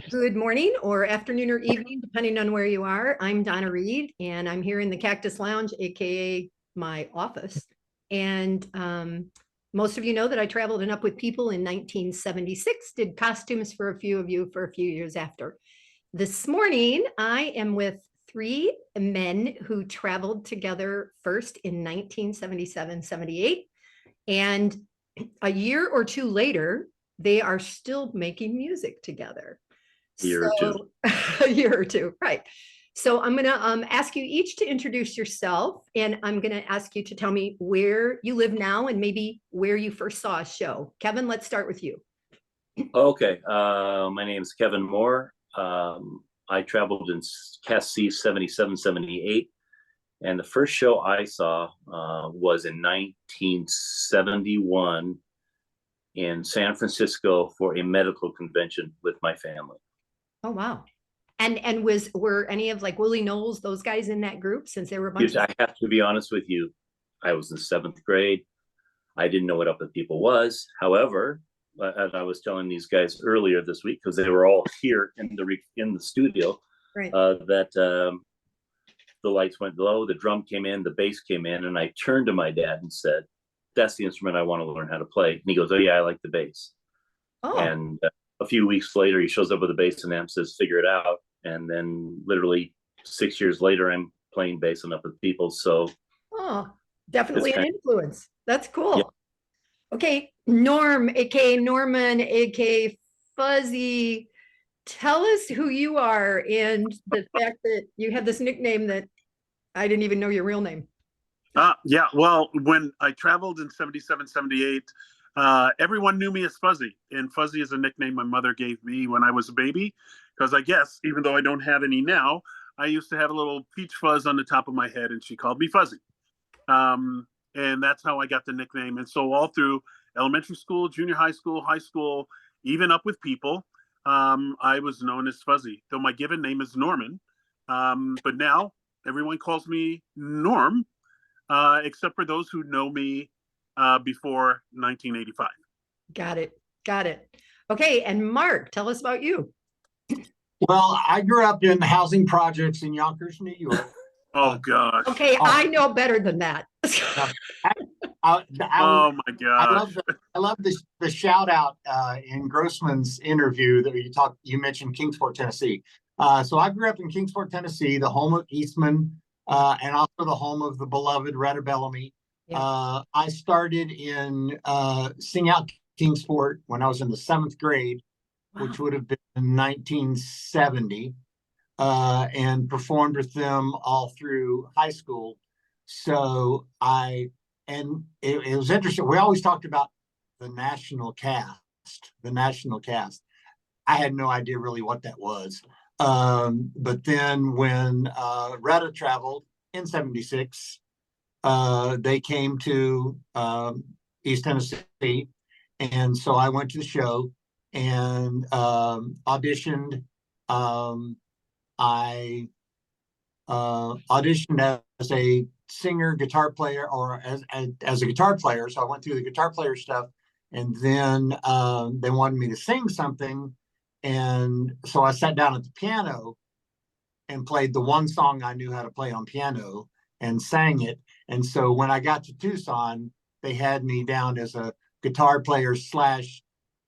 Good morning or afternoon or evening, depending on where you are. I'm Donna Reed, and I'm here in the Cactus Lounge, aka my office. And most of you know that I traveled and up with people in 1976, did costumes for a few of you for a few years after. This morning, I am with three men who traveled together first in 1977, 78. And a year or two later, they are still making music together. Year or two. So a year or two, right. So I'm gonna ask you each to introduce yourself, and I'm gonna ask you to tell me where you live now and maybe where you first saw a show. Kevin, let's start with you. Okay. My name is Kevin Moore. I traveled in C 77, 78. And the first show I saw was in 1971 in San Francisco for a medical convention with my family. Oh, wow. And were any of like Willie Knowles, those guys in that group, since there were a bunch of... I have to be honest with you. I was in seventh grade. I didn't know what Up With People was. However, as I was telling these guys earlier this week, because they were all here in the studio, Right. that the lights went low, the drum came in, the bass came in, and I turned to my dad and said, "That's the instrument I want to learn how to play." And he goes, "Oh yeah, I like the bass." Oh, And a few weeks later, he shows up with a bass and amp, says, "Figure it out." And then literally 6 years later, I'm playing bass and Up With People. So oh, definitely an kind influence. That's cool. Yeah. Okay, Norm, aka Norman, aka Fuzzy, tell us who you are and the fact that you have this nickname that I didn't even know your real name. Yeah, well, when I traveled in 77, 78, everyone knew me as Fuzzy. And Fuzzy is a nickname my mother gave me when I was a baby. Because I guess, even though I don't have any now, I used to have a little peach fuzz on the top of my head, and she called me Fuzzy. And that's how I got the nickname. And so all through elementary school, junior high school, even Up With People, I was known as Fuzzy, though my given name is Norman. But now everyone calls me Norm, except for those who know me before 1985. Got it. Got it. Okay, and Mark, tell us about you. Well, I grew up in housing projects in Yonkers, New York. Oh, gosh. Okay, I know better than that. Oh, my gosh. I love the shout out in Grossman's interview that you mentioned Kingsport, Tennessee. So I grew up in Kingsport, Tennessee, the home of Eastman, and also the home of the beloved Retta Bellamy. Yeah. I started in Sing Out Kingsport when I was in the 7th grade, which would have been in 1970, and performed with them all through high school. So it was interesting. We always talked about the national cast. I had no idea really what that was. But then when Retta traveled in 76, they came to East Tennessee. And so I went to the show and auditioned. I auditioned as a singer, guitar player, or as a guitar player. So I went through the guitar player stuff, and then they wanted me to sing something. And so I sat down at the piano and played the one song I knew how to play on piano and sang it. And so when I got to Tucson, they had me down as a guitar player /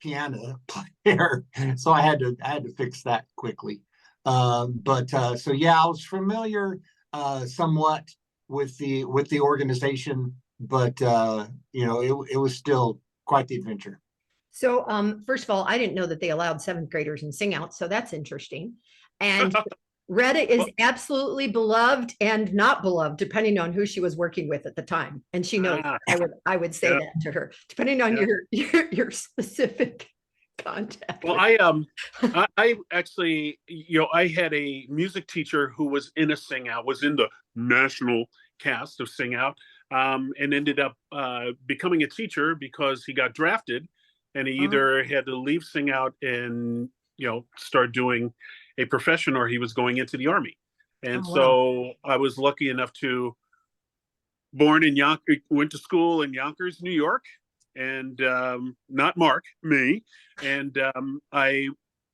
piano player. So I had to fix that quickly. So yeah, I was familiar somewhat with the organization, but it was still quite the adventure. So first of all, I didn't know that they allowed 7th graders in sing out, so that's interesting. And Retta is absolutely beloved and not beloved, depending on who she was working with at the time. And she knows I would say that to her, depending on your specific contact. Well, I actually, I had a music teacher who was in a Sing Out, was in the national cast of Sing Out, and ended up becoming a teacher because he got drafted, and he either had to leave Sing Out and start doing a profession, or he was going into the Army. And so I was lucky enough to born in Yonkers, went to school in Yonkers, New York, and not Mark, me. And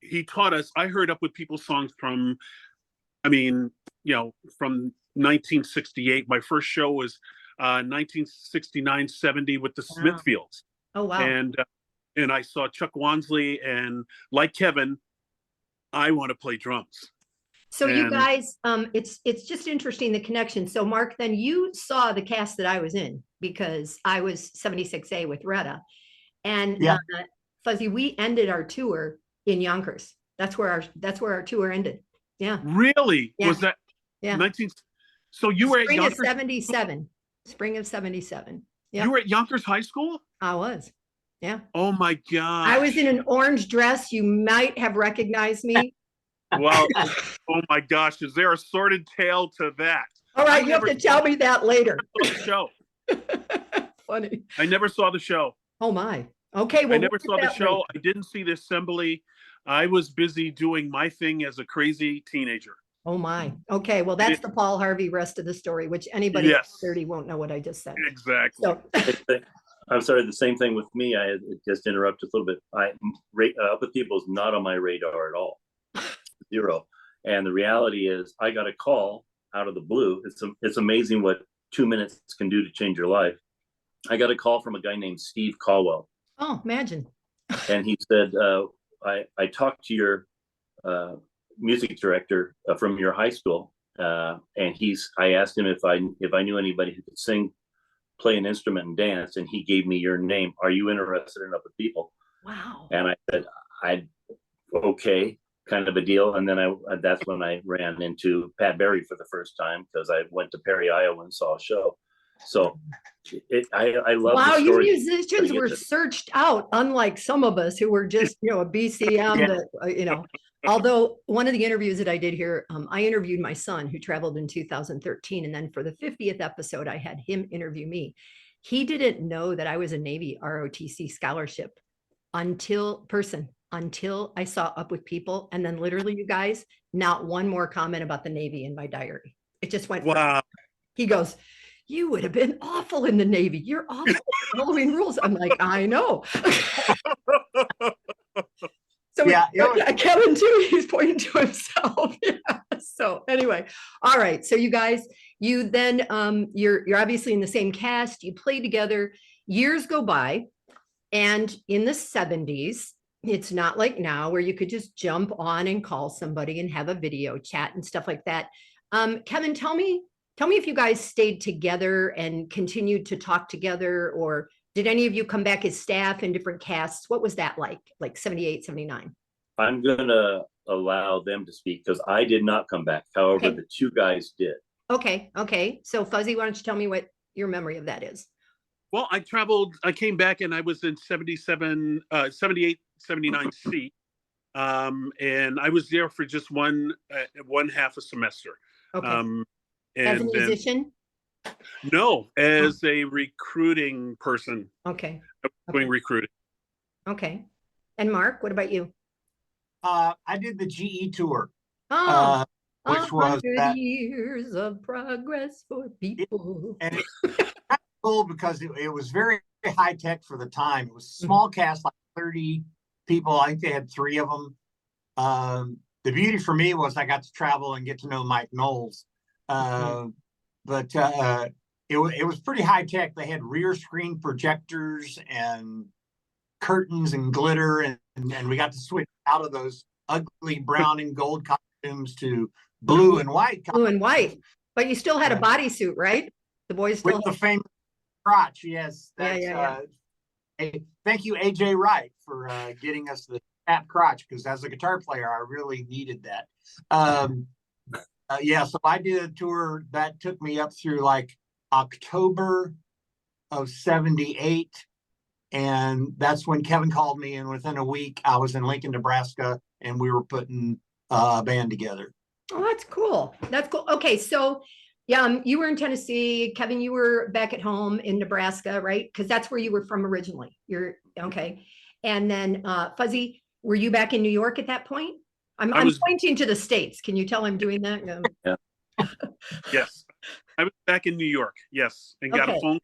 he taught us. I heard Up With People songs from, I mean, from 1968. My first show was 1969, 70 with the Wow. Smithfields. Oh, wow. And I saw Chuck Wansley, and like Kevin, I want to play drums. So you guys, it's just interesting, the connection. So Mark, then you saw the cast that I was in, because I was 76A with Retta, and Fuzzy, we ended our tour in Yonkers. That's where our tour ended. Yeah. Really? Yeah. Was that 19? So you were at Spring of Yonkers? 77. Spring of 77. Yeah. You were at Yonkers High School? I was. Yeah. Oh my God. I was in an orange dress. You might have recognized me. Well, oh my gosh, is there a sordid tale to that? All right, you have to tell me that later. The show. Funny. I never saw the show. Oh my. Okay. Well, I never saw the show. I didn't see the assembly. I was busy doing my thing as a crazy teenager. Oh my. Okay. Well, that's the Paul Harvey rest of the story, which anybody 30 won't know what I just said. Exactly. So. I'm sorry. The same thing with me. I just interrupted a little bit. Up With People is not on my radar at all. Zero. And the reality is, I got a call out of the blue. It's amazing what 2 minutes can do to change your life. I got a call from a guy named Steve Caldwell. Oh, imagine. And he said, I talked to your music director from your high school, and I asked him if I knew anybody who could sing, play an instrument, and dance, and he gave me your name. Are you interested in Up With People? Wow. And I said, okay, kind of a deal. And then that's when I ran into Pat Berry for the first time, because I went to Perry, Iowa, and saw a show. So I love. Wow, you musicians were searched out, unlike some of us who were just, a BCM that, although one of the interviews that I did here, I interviewed my son who traveled in 2013. And then for the 50th episode, I had him interview me. He didn't know that I was a Navy ROTC scholarship until I saw Up With People. And then literally, you guys, not one more comment about the Navy in my diary. It just went. Wow. He goes, you would have been awful in the Navy. You're awful following rules. I'm like, I know. So Kevin too, he's pointing to himself. Yeah. So anyway, all right. So you guys, you then you're obviously in the same cast. You play together. Years go by, and in the 70s, it's not like now where you could just jump on and call somebody and have a video chat and stuff like that. Kevin, tell me if you guys stayed together and continued to talk together, or did any of you come back as staff in different casts? What was that like 78, 79? I'm going to allow them to speak because I did not come back. However, the two guys did. Okay. So Fuzzy, why don't you tell me what your memory of that is? Well, I came back and I was in 78, 79 C. And I was there for just one half a semester. Okay. As a musician? No, as a recruiting person. Okay. Doing recruiting. Okay. And Mark, what about you? I did the GE tour. Which was 100 years of progress for people. And it's cool because it was very high tech for the time. It was a small cast, like 30 people. I think they had 3 of them. The beauty for me was I got to travel and get to know Mike Knowles. But it was pretty high tech. They had rear screen projectors and curtains and glitter, and we got to switch out of those ugly brown and gold costumes to blue and white. Blue and white, but you still had a bodysuit, right? The boys still with the famous crotch. Yes, that's, yeah. Thank you, AJ Wright, for getting us the fat crotch, because as a guitar player, I really needed that. So I did a tour that took me up through like October of 78. And that's when Kevin called me. And within a week, I was in Lincoln, Nebraska, and we were putting a band together. Oh, that's cool. That's cool. Okay. So you were in Tennessee. Kevin, you were back at home in Nebraska, right? Because that's where you were from originally. You're okay. And then Fuzzy, were you back in New York at that point? I'm pointing to the States. Can you tell I'm doing that? Yeah. Yes. I was back in New York. Yes. And got a phone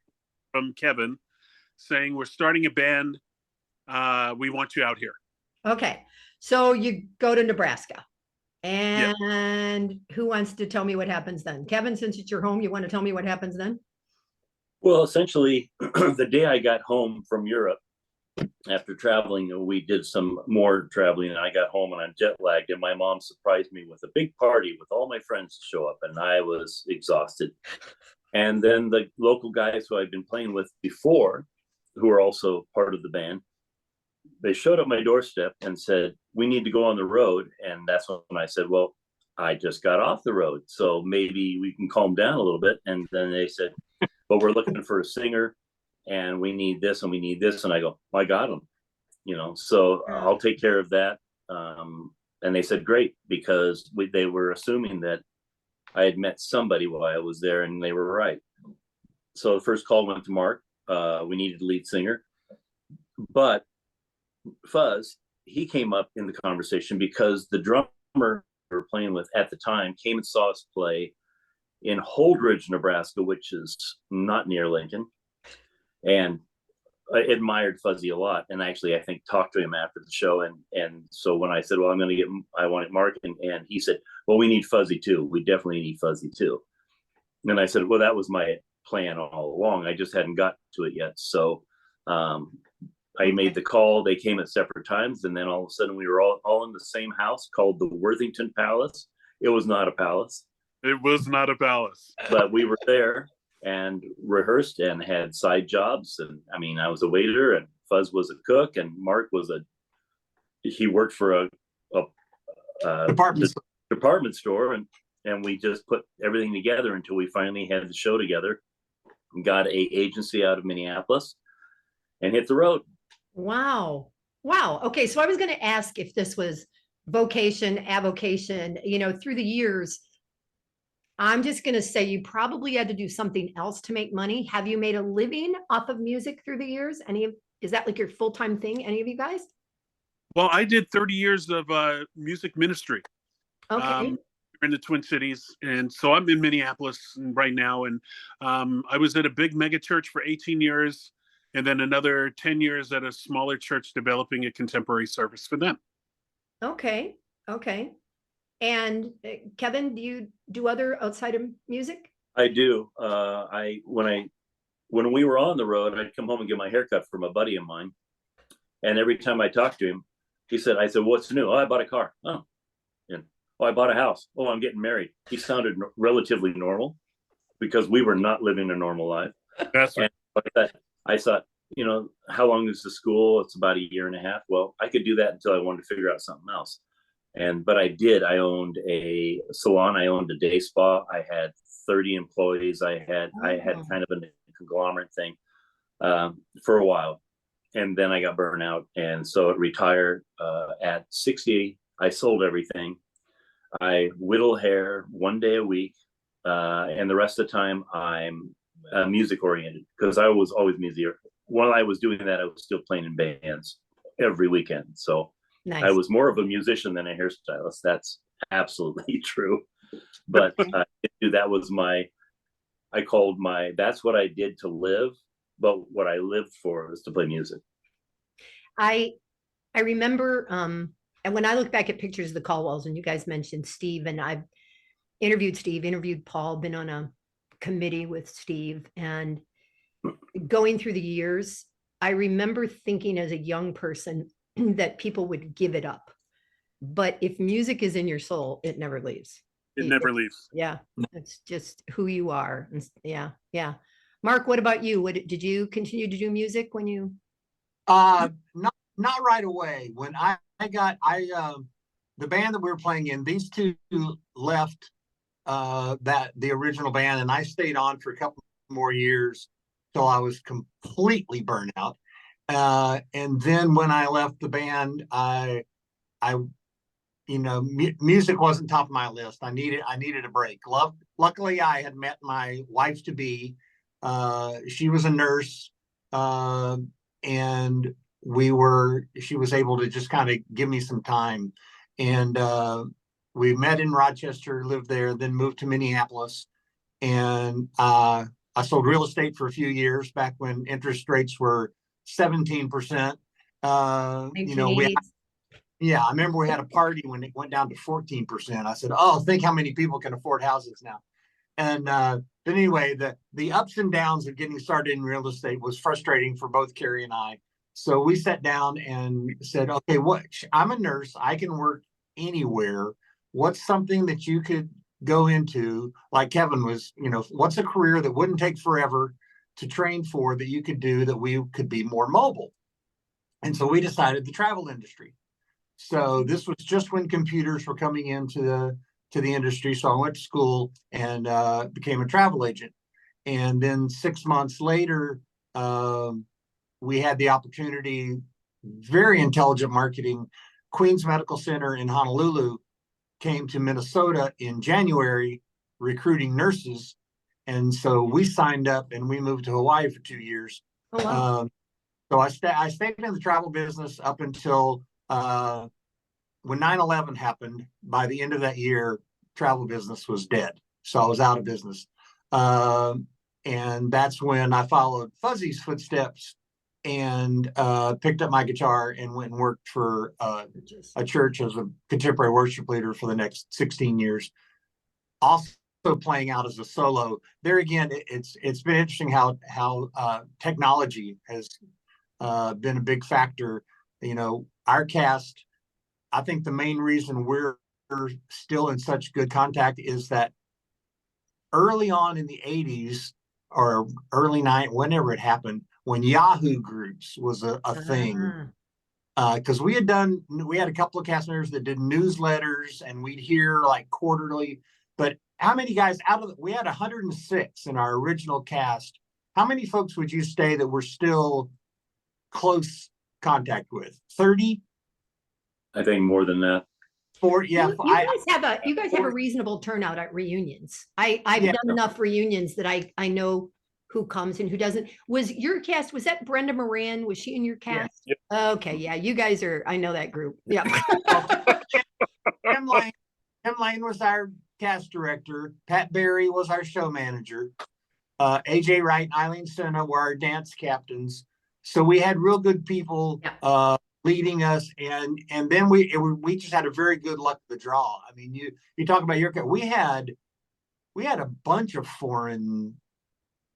from Kevin saying, we're starting a band. We want you out here. Okay. So you go to Nebraska. And who wants to tell me what happens then? Kevin, since it's your home, you want to tell me what happens then? Well, essentially, the day I got home from Europe after traveling, we did some more traveling, and I got home and I'm jet lagged. And my mom surprised me with a big party with all my friends to show up, and I was exhausted. And then the local guys who I'd been playing with before, who are also part of the band, they showed up my doorstep and said, "We need to go on the road." And that's when I said, "Well, I just got off the road, so maybe we can calm down a little bit." And then they said, "But we're looking for a singer, and we need this and we need this." And I go, "I got them, so I'll take care of that." And they said, "Great," because they were assuming that I had met somebody while I was there, and they were right. So the first call went to Mark. We needed a lead singer, but Fuzz, he came up in the conversation because the drummer we were playing with at the time came and saw us play in Holdridge, Nebraska, which is not near Lincoln. And I admired Fuzzy a lot. And actually, I think talked to him after the show. And so when I said, "Well, I wanted Mark," and he said, "Well, we need Fuzzy too. We definitely need Fuzzy too." And I said, "Well, that was my plan all along. I just hadn't got to it yet." So I made the call. They came at separate times. And then all of a sudden we were all in the same house called the Worthington Palace. It was not a palace. It was not a palace. But we were there and rehearsed and had side jobs. And I mean, I was a waiter, and Fuzz was a cook, and Mark he worked for a department store. And we just put everything together until we finally had the show together and got a agency out of Minneapolis and hit the road. Wow. Wow. Okay. So I was going to ask if this was vocation, avocation, through the years. I'm just going to say you probably had to do something else to make money. Have you made a living off of music through the years? Is that like your full-time thing? Any of you guys? Well, I did 30 years of music ministry. Okay. In the Twin Cities. And so I'm in Minneapolis right now. And I was at a big mega church for 18 years. And then another 10 years at a smaller church developing a contemporary service for them. Okay. Okay. And Kevin, do you do other outside of music? I do. When we were on the road, I'd come home and get my haircut from a buddy of mine. And every time I talked to him, I said, "What's new?" "Oh, I bought a car." "Oh, and oh, I bought a house." "Oh, I'm getting married." He sounded relatively normal because we were not living a normal life. That's right. And I thought, how long is the school? It's about 1.5 years. Well, I could do that until I wanted to figure out something else. But I did. I owned a salon. I owned a day spa. I had 30 employees. I had kind of a conglomerate thing for a while. And then I got burnt out. And so it retired at 60. I sold everything. I whittle hair 1 day a week. And the rest of the time I'm music oriented because I was always music. While I was doing that, I was still playing in bands every weekend. So nice. I was more of a musician than a hairstylist. That's absolutely true. But that was that's what I did to live. But what I lived for was to play music. I remember, and when I look back at pictures of the Caldwells, and you guys mentioned Steve, and I've interviewed Paul, been on a committee with Steve, and going through the years, I remember thinking as a young person that people would give it up. But if music is in your soul, it never leaves. It never leaves. Yeah. It's just who you are. Yeah. Yeah. Mark, what about you? Did you continue to do music when you? Not right away. When the band that we were playing in, these two left the original band, and I stayed on for a couple more years till I was completely burnt out. And then when I left the band, music wasn't top of my list. I needed a break. Luckily, I had met my wife to be. She was a nurse, and she was able to just kind of give me some time. And we met in Rochester, lived there, then moved to Minneapolis. And I sold real estate for a few years back when interest rates were 17%. Yeah, I remember we had a party when it went down to 14%. I said, "Oh, think how many people can afford houses now." And but anyway, the ups and downs of getting started in real estate was frustrating for both Carrie and I. So we sat down and said, "Okay, what? I'm a nurse. I can work anywhere. What's something that you could go into, like Kevin was, what's a career that wouldn't take forever to train for that you could do that we could be more mobile?" And so we decided the travel industry. So this was just when computers were coming into the industry. So I went to school and became a travel agent. And then 6 months later, we had the opportunity, very intelligent marketing. Queens Medical Center in Honolulu came to Minnesota in January recruiting nurses. And so we signed up and we moved to Hawaii for 2 years. Oh, wow. So I stayed in the travel business up until when 9/11 happened. By the end of that year, travel business was dead. So I was out of business. And that's when I followed Fuzzy's footsteps and picked up my guitar and went and worked for a church as a contemporary worship leader for the next 16 years. Also playing out as a solo. There again, it's been interesting how technology has been a big factor. Our cast, I think the main reason we're still in such good contact is that early on in the 80s or early 90s, whenever it happened, when Yahoo groups was a thing, because we had a couple of cast members that did newsletters and we'd hear like quarterly. But how many guys we had 106 in our original cast. How many folks would you say that we're still close contact with? 30? I think more than that. 40, yeah. You guys have a reasonable turnout at reunions. I've done enough reunions that I know who comes and who doesn't. Was your cast, was that Brenda Moran? Was she in your cast? Yeah. Okay, yeah, you guys are, I know that group. Yeah. Tim Lane was our cast director. Pat Berry was our show manager. AJ Wright and Eileen Senna were our dance captains. So we had real good people leading us, and then we just had a very good luck of the draw. I mean, you talk about your, we had a bunch of foreign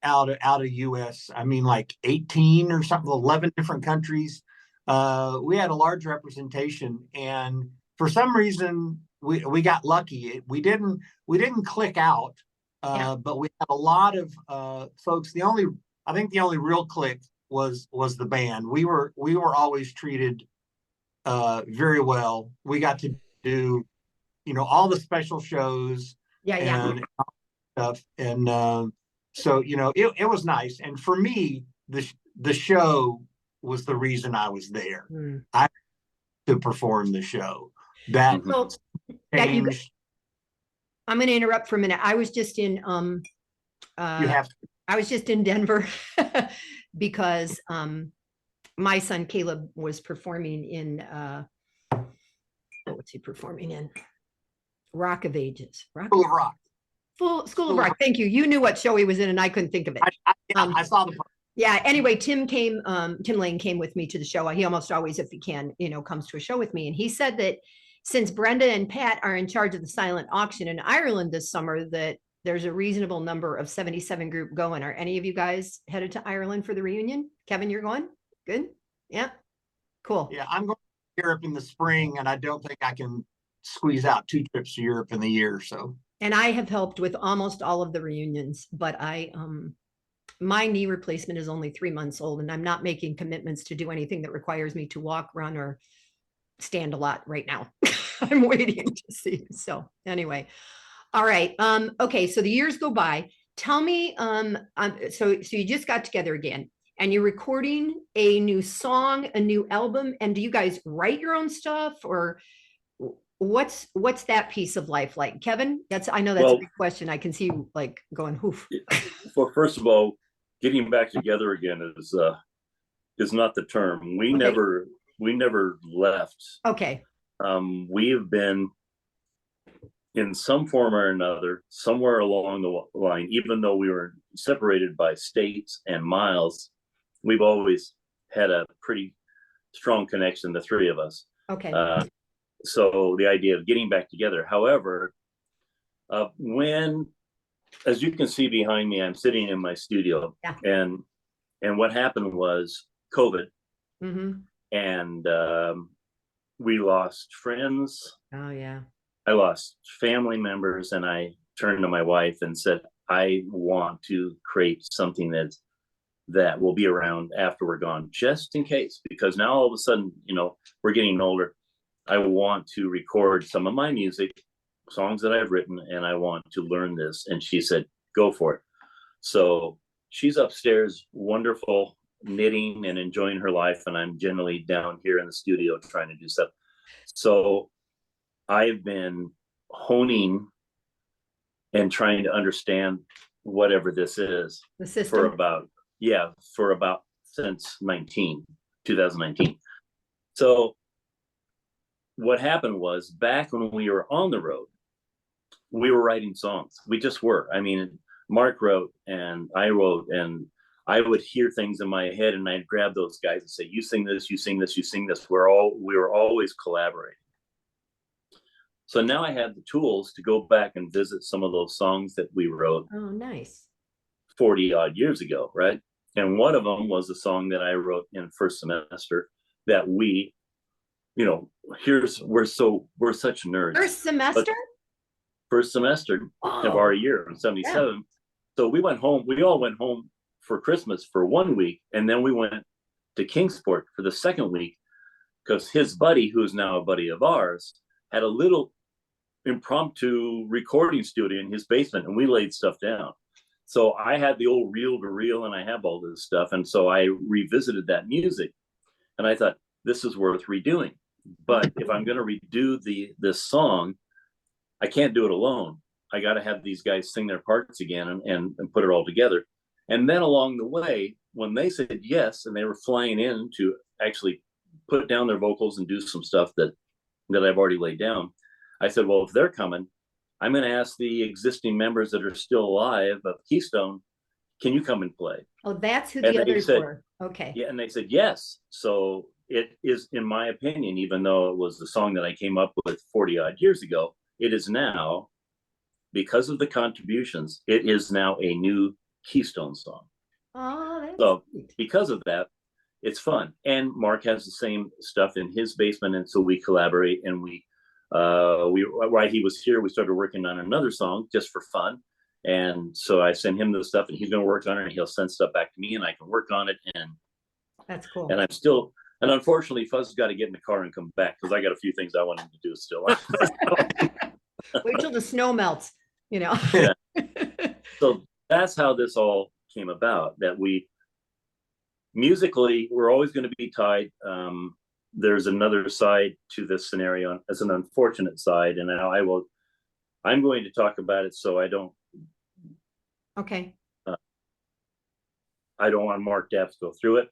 out of US. I mean, like 18 or something, 11 different countries. We had a large representation, and for some reason we got lucky. We didn't click out, but we had a lot of folks. I think the only real click was the band. We were always treated very well. We got to do all the special shows and stuff, and so it was nice. And for me, the show was the reason I was there. I to perform the show. That changed. I'm going to interrupt for a minute. I was just in I was just in Denver because my son Caleb was performing in what's he performing in? Rock of Ages. School of Rock. School of Rock. Thank you. You knew what show he was in, and I couldn't think of it. I saw the. Yeah. Anyway, Tim Lane came with me to the show. He almost always, if he can, comes to a show with me, and he said that since Brenda and Pat are in charge of the silent auction in Ireland this summer, that there's a reasonable number of 77 group going. Are any of you guys headed to Ireland for the reunion? Kevin, you're going? Good. Yeah. Cool. Yeah, I'm going to Europe in the spring, and I don't think I can squeeze out 2 trips to Europe in the year. So. And I have helped with almost all of the reunions, but my knee replacement is only 3 months old, and I'm not making commitments to do anything that requires me to walk, run, or stand a lot right now. I'm waiting to see. So anyway, all right. Okay. So the years go by. Tell me, so you just got together again, and you're recording a new song, a new album. And do you guys write your own stuff, or what's that piece of life like? Kevin, I know that's a big question. I can see you like going, "Hoof." Well, first of all, getting back together again is not the term. We never left. Okay. We have been in some form or another, somewhere along the line, even though we were separated by states and miles, we've always had a pretty strong connection, the three of us. Okay. So the idea of getting back together. However, when, as you can see behind me, I'm sitting in my studio, Yeah. and what happened was COVID, Mm-hmm. and we lost friends. Oh, yeah. I lost family members, and I turned to my wife and said, I want to create something that will be around after we're gone, just in case, because now all of a sudden, we're getting older. I want to record some of my music, songs that I've written, and I want to learn this. And she said, go for it. So she's upstairs, wonderful, knitting and enjoying her life. And I'm generally down here in the studio trying to do stuff. So I've been honing and trying to understand whatever this is The system. for about since 2019. So what happened was, back when we were on the road, we were writing songs. We just were. I mean, Mark wrote and I wrote, and I would hear things in my head, and I'd grab those guys and say, you sing this, you sing this, you sing this. We were always collaborating. So now I had the tools to go back and visit some of those songs that we wrote. Oh, nice. 40 odd years ago, right? And one of them was a song that I wrote in first semester that we, we're such nerds. First semester? First semester of our year in 77. Yeah. So we all went home for Christmas for 1 week, and then we went to Kingsport for the second week, because his buddy, who's now a buddy of ours, had a little impromptu recording studio in his basement, and we laid stuff down. So I had the old reel to reel, and I have all this stuff. And so I revisited that music, and I thought, this is worth redoing. But if I'm going to redo this song, I can't do it alone. I got to have these guys sing their parts again and put it all together. And then along the way, when they said yes, and they were flying in to actually put down their vocals and do some stuff that I've already laid down, I said, well, if they're coming, I'm going to ask the existing members that are still alive of Keystone, can you come and play? Oh, that's who the others were. Okay. Yeah, and they said yes. So it is, in my opinion, even though it was the song that I came up with 40 odd years ago, it is now, because of the contributions, it is now a new Keystone song. Oh, that's so sweet. Because of that, it's fun. And Mark has the same stuff in his basement, and so we collaborate, and while he was here, we started working on another song just for fun. And so I send him the stuff, and he's going to work on it, and he'll send stuff back to me, and I can work on it. And that's cool. And unfortunately, Fuzz got to get in the car and come back, because I got a few things I want him to do still. Wait till the snow melts, Yeah. So that's how this all came about, that musically, we're always going to be tied. There's another side to this scenario, as an unfortunate side, and I'm going to talk about it, so I don't. Okay. I don't want Mark to have to go through it,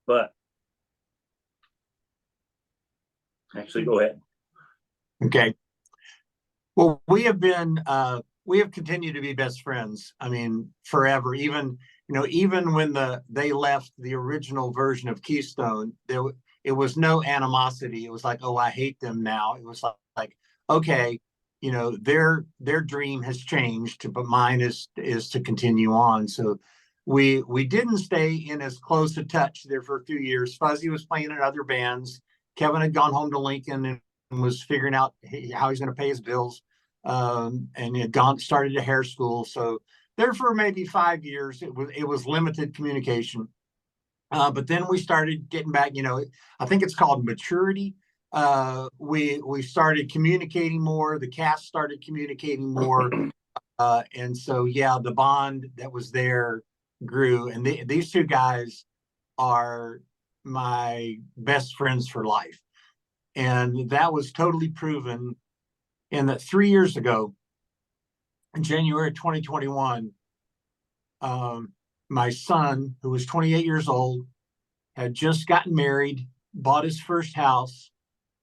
but actually, go ahead. Okay. Well, we have continued to be best friends. I mean, forever. Even when they left the original version of Keystone, it was no animosity. It was like, oh, I hate them now. It was like, okay, their dream has changed, but mine is to continue on. So we didn't stay in as close a touch there for a few years. Fuzzy was playing in other bands. Kevin had gone home to Lincoln and was figuring out how he's going to pay his bills. And he had started a hair school. So there for maybe 5 years, it was limited communication. But then we started getting back, I think it's called maturity. We started communicating more. The cast started communicating more. And so, yeah, the bond that was there grew. And these two guys are my best friends for life. And that was totally proven in that 3 years ago, in January 2021, my son, who was 28 years old, had just gotten married, bought his first house,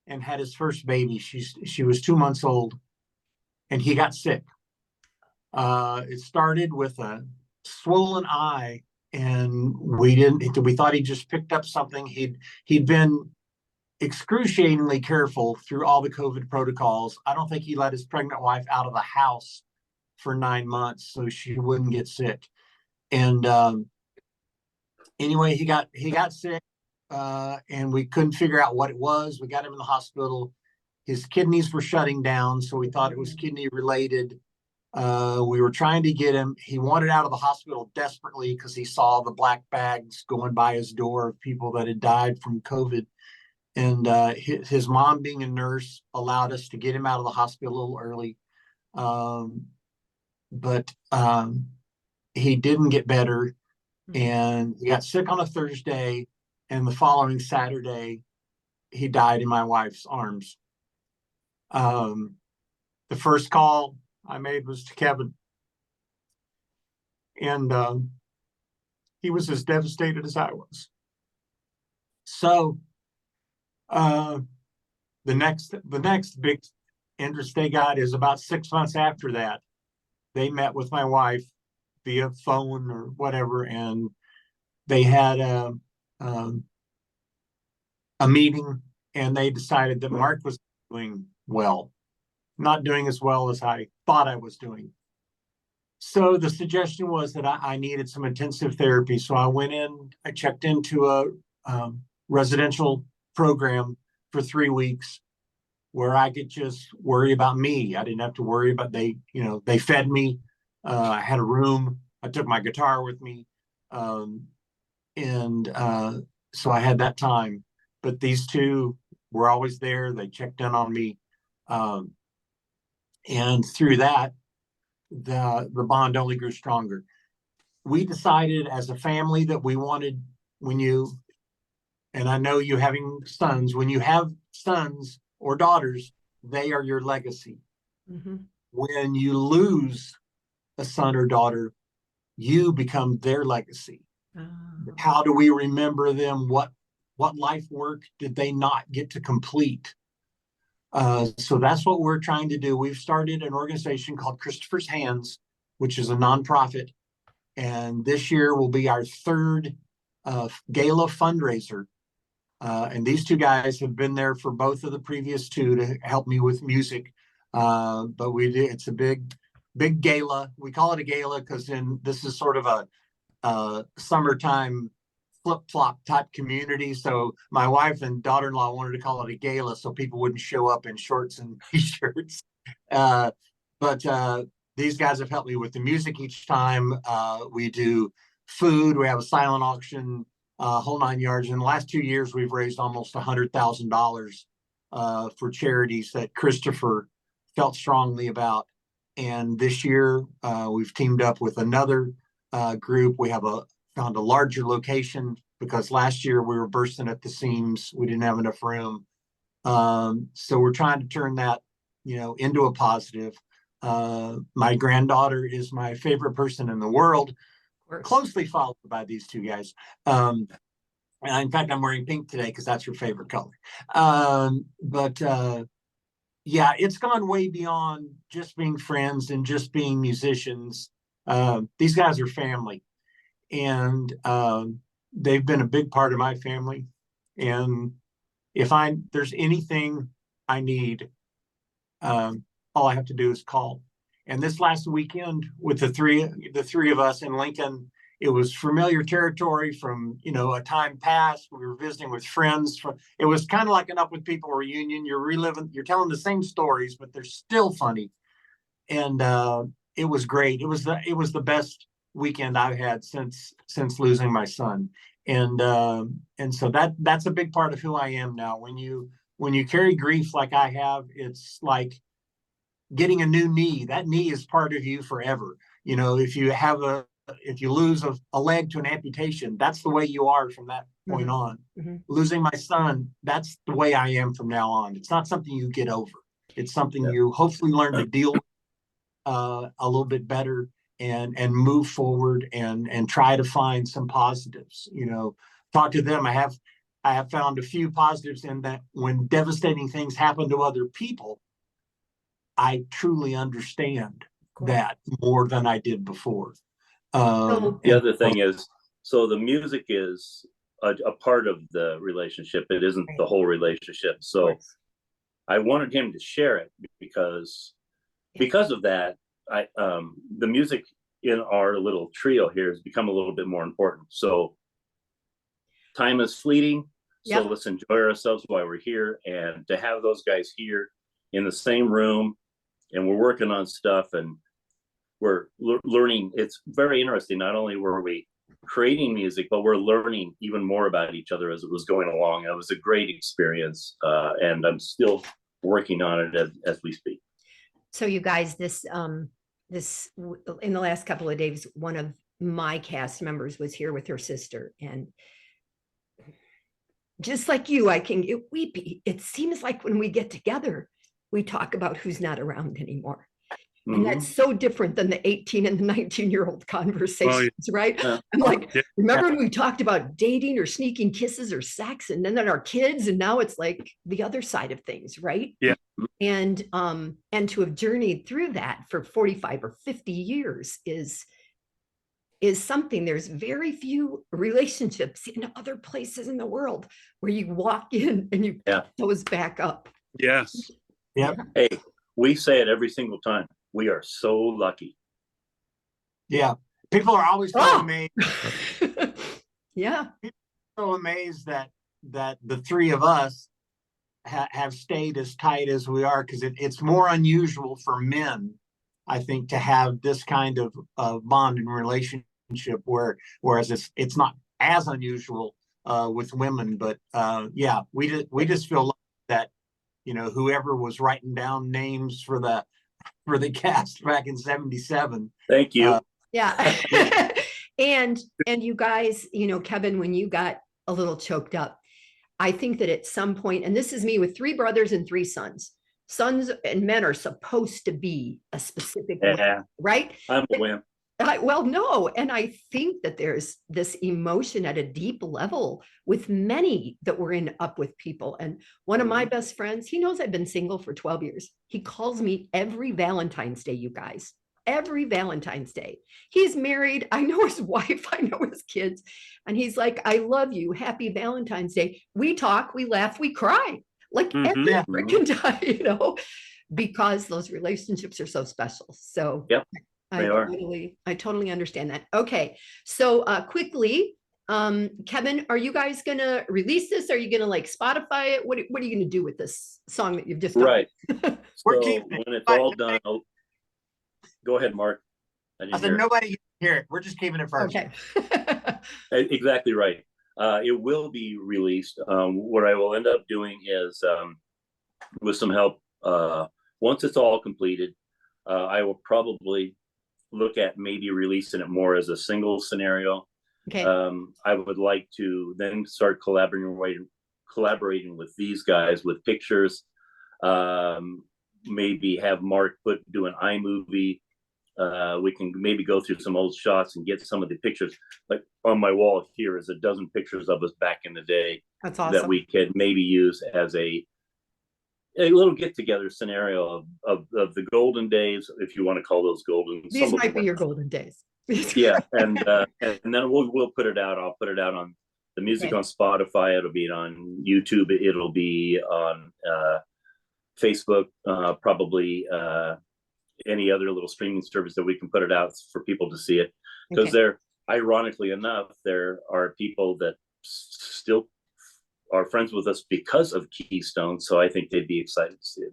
and had his first baby. She was 2 months old, and he got sick. It started with a swollen eye, and we thought he just picked up something. He'd been excruciatingly careful through all the COVID protocols. I don't think he let his pregnant wife out of the house for 9 months so she wouldn't get sick. And anyway, he got sick, and we couldn't figure out what it was. We got him in the hospital. His kidneys were shutting down, so we thought it was kidney related. We were trying to get him. He wanted out of the hospital desperately because he saw the black bags going by his door of people that had died from COVID. And his mom, being a nurse, allowed us to get him out of the hospital a little early. But he didn't get better, and he got sick on a Thursday, and the following Saturday, he died in my wife's arms. The first call I made was to Kevin, and he was as devastated as I was. So the next big interest they got is about 6 months after that. They met with my wife via phone or whatever, and they had a meeting, and they decided that Mark was doing well, not doing as well as I thought I was doing. So the suggestion was that I needed some intensive therapy. So I went in, I checked into a residential program for 3 weeks where I could just worry about me. I didn't have to worry about they fed me. I had a room. I took my guitar with me. And so I had that time. But these two were always there. They checked in on me. And through that, the bond only grew stronger. We decided as a family that we wanted, and I know you having sons, when you have sons or daughters, they are your legacy. Mm-hmm. When you lose a son or daughter, you become their legacy. How do we remember them? What life work did they not get to complete? So that's what we're trying to do. We've started an organization called Christopher's Hands, which is a nonprofit. And this year will be our third gala fundraiser. And these two guys have been there for both of the previous two to help me with music. But it's a big gala. We call it a gala because this is sort of a summertime flip-flop type community. So my wife and daughter-in-law wanted to call it a gala so people wouldn't show up in shorts and t-shirts. But these guys have helped me with the music each time. We do food. We have a silent auction, whole 9 yards. In the last 2 years, we've raised almost $100,000 for charities that Christopher felt strongly about. And this year, we've teamed up with another group. We have found a larger location because last year we were bursting at the seams. We didn't have enough room. So we're trying to turn that, into a positive. My granddaughter is my favorite person in the world, closely followed by these two guys. And in fact, I'm wearing pink today because that's her favorite color. Yeah, it's gone way beyond just being friends and just being musicians. These guys are family, and they've been a big part of my family. And if there's anything I need, all I have to do is call. And this last weekend with the three of us in Lincoln, it was familiar territory from, a time past. We were visiting with friends. It was kind of like an Up With People reunion. You're telling the same stories, but they're still funny. And it was great. It was the best weekend I've had since losing my son. And so that's a big part of who I am now. When you carry grief like I have, it's like getting a new knee. That knee is part of you forever. If you lose a leg to an amputation, that's the way you are from that point on. Mm-hmm. Losing my son, that's the way I am from now on. It's not something you get over. It's something you hopefully learn to deal with a little bit better and move forward and try to find some positives. Talk to them. I have found a few positives in that when devastating things happen to other people, I truly understand that more than I did before. The other thing is, so the music is a part of the relationship. It isn't the whole relationship. So I wanted him to share it because of that, the music in our little trio here has become a little bit more important. So time is fleeting. So let's enjoy ourselves while we're here. And to have those guys here in the same room, and we're working on stuff and we're learning. It's very interesting. Not only were we creating music, but we're learning even more about each other as it was going along. It was a great experience. And I'm still working on it as we speak. So you guys, this in the last couple of days, one of my cast members was here with her sister, and just like you, I can get weepy. It seems like when we get together, we talk about who's not around anymore. And that's so different than the 18 and the 19-year-old conversations, right? I'm like, remember when we talked about dating or sneaking kisses or sex, and then our kids, and now it's like the other side of things, right? Yeah. And to have journeyed through that for 45 or 50 years is something. There's very few relationships in other places in the world where you walk in and you pick those back up. Yes. Yeah. Hey, we say it every single time. We are so lucky. Yeah. People are always so amazed. Yeah. People are so amazed that the three of us have stayed as tight as we are, because it's more unusual for men, I think, to have this kind of bond and relationship, whereas it's not as unusual with women. But we just feel like that, whoever was writing down names for the cast back in '77. Thank you. And you guys, Kevin, when you got a little choked up, I think that at some point, and this is me with 3 brothers and 3 sons. Sons and men are supposed to be a specific way, right? I'm a wimp. Well, no. And I think that there's this emotion at a deep level with many that were up with people. And one of my best friends, he knows I've been single for 12 years. He calls me every Valentine's Day, you guys, every Valentine's Day. He's married. I know his wife. I know his kids. And he's like, I love you. Happy Valentine's Day. We talk, we laugh, we cry like every freaking time, because those relationships are so special. So I totally understand that. Okay. So quickly, Kevin, are you guys going to release this? Are you going to like Spotify it? What are you going to do with this song that you've just done? Right. So when it's all done, go ahead, Mark. I said nobody can hear it. We're just keeping it first. Okay. Exactly right. It will be released. What I will end up doing is, with some help, once it's all completed, I will probably look at maybe releasing it more as a single scenario. Okay. I would like to then start collaborating with these guys with pictures. Maybe have Mark do an iMovie. We can maybe go through some old shots and get some of the pictures. Like on my wall here is a dozen pictures of us back in the day. That's awesome. That we could maybe use as a little get together scenario of the golden days, if you want to call those golden. These might be your golden days. Yeah, and then we'll put it out. I'll put it out on the music on Spotify. It'll be on YouTube. It'll be on Facebook. Probably any other little streaming service that we can put it out for people to see it. Because there, ironically enough, there are people that still are friends with us because of Keystone. So I think they'd be excited to see it.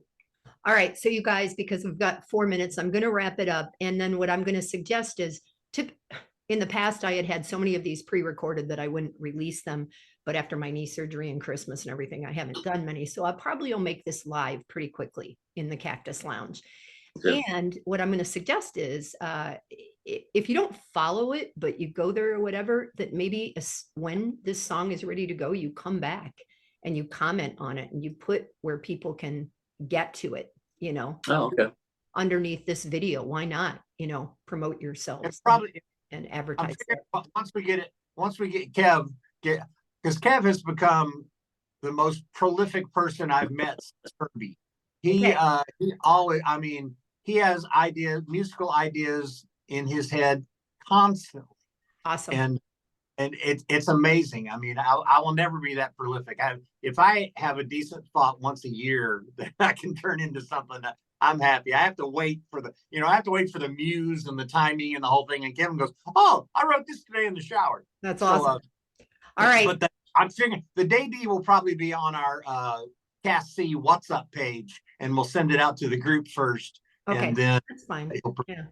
All right. So you guys, because we've got 4 minutes, I'm going to wrap it up. And then what I'm going to suggest is in the past, I had so many of these pre-recorded that I wouldn't release them. But after my knee surgery and Christmas and everything, I haven't done many. So I probably will make this live pretty quickly in the Cactus Lounge. Okay. And what I'm going to suggest is if you don't follow it, but you go there or whatever, that maybe when this song is ready to go, you come back and you comment on it and you put where people can get to it, underneath this video. Why not, promote yourselves and advertise. Once we get Kev, because Kev has become the most prolific person I've met since Kirby. He always, he has musical ideas in his head constantly. Awesome. And And it's amazing. I mean, I will never be that prolific. If I have a decent thought once a year that I can turn into something, that I'm happy. I have to wait for the muse and the timing and the whole thing. And Kevin goes, "Oh, I wrote this today in the shower." That's So, awesome. All right. But I'm figuring the day D will probably be on our Cast C WhatsApp page, and we'll send it out to the group first, Okay, and then that's fine. Yeah.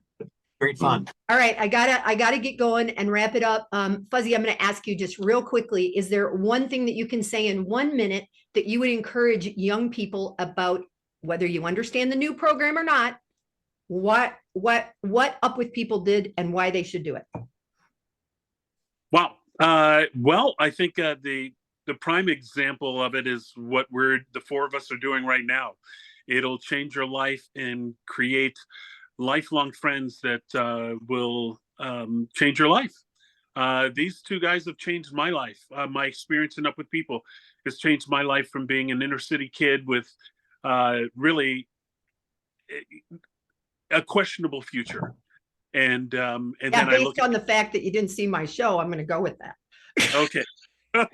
great fun. All right, I gotta get going and wrap it up. Fuzzy, I'm gonna ask you just real quickly, is there one thing that you can say in 1 minute that you would encourage young people about, whether you understand the new program or not, what Up With People did and why they should do it? Wow. Well, I think the prime example of it is what the four of us are doing right now. It'll change your life and create lifelong friends that will change your life. These two guys have changed my life. My experience in Up With People has changed my life from being an inner city kid with really a questionable future. And Yeah, then I look based on the fact that you didn't see my show, I'm gonna go with that. okay. But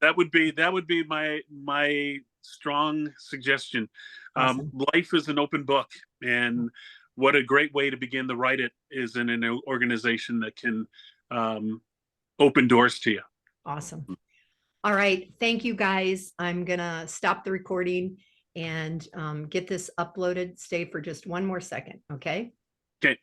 that would be my strong suggestion. Awesome. Life is an open book, and what a great way to begin to write it is in an organization that can open doors to you. Awesome. All right, thank you guys. I'm gonna stop the recording and get this uploaded. Stay for just one more second, okay? Okay.